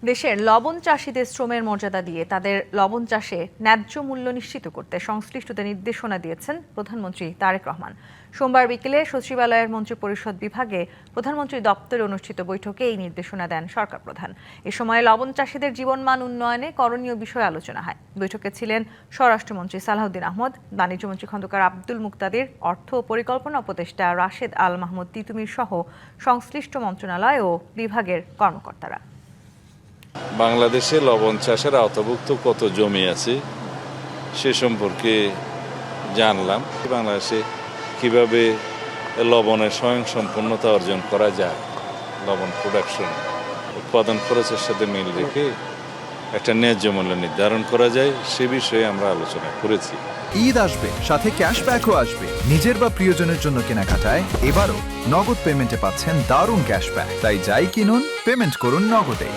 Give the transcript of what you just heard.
দেশের লবণ চাষীদের শ্রমের মর্যাদা দিয়ে তাদের লবণ চাষে ন্যায্য মূল্য নিশ্চিত করতে সংশ্লিষ্টদের নির্দেশনা দিয়েছেন প্রধানমন্ত্রী তারেক রহমান। সোমবার বিকেলে সচিবালয়ের মন্ত্রিপরিষদ বিভাগে প্রধানমন্ত্রী দপ্তরে অনুষ্ঠিত বৈঠকে এই নির্দেশনা দেন সরকার প্রধান। এ সময় লবণ চাষীদের জীবনমান উন্নয়নে করণীয় বিষয়ে আলোচনা হয়। বৈঠকে ছিলেন স্বরাষ্ট্রমন্ত্রী সালাউদ্দিন আহমদ, বাণিজ্যমন্ত্রী খন্দকার আব্দুল মুক্তাদির, অর্থ ও পরিকল্পনা উপদেষ্টা রাশেদ আল মাহমুদ তিতুমির সহ সংশ্লিষ্ট মন্ত্রণালয় ও বিভাগের কর্মকর্তারা। বাংলাদেশে লবণ চাষের আওতাভুক্ত কত জমি আছে সে সম্পর্কে জানলাম। বাংলাদেশে কিভাবে লবণের স্বয়ংসম্পূর্ণতা অর্জন করা যায়, লবণ প্রোডাকশন উৎপাদন খরচের সাথে মিল রেখে একটা ন্যায্য মূল্য নির্ধারণ করা যায় সে বিষয়ে আমরা আলোচনা করেছি। ঈদ আসবে, সাথে ক্যাশব্যাকও আসবে। নিজের বা প্রিয়জনের জন্য কেনাকাটায় এবারও নগদ পেমেন্টে পাচ্ছেন দারুণ ক্যাশব্যাক। তাই যাই কিনুন, পেমেন্ট করুন নগদে।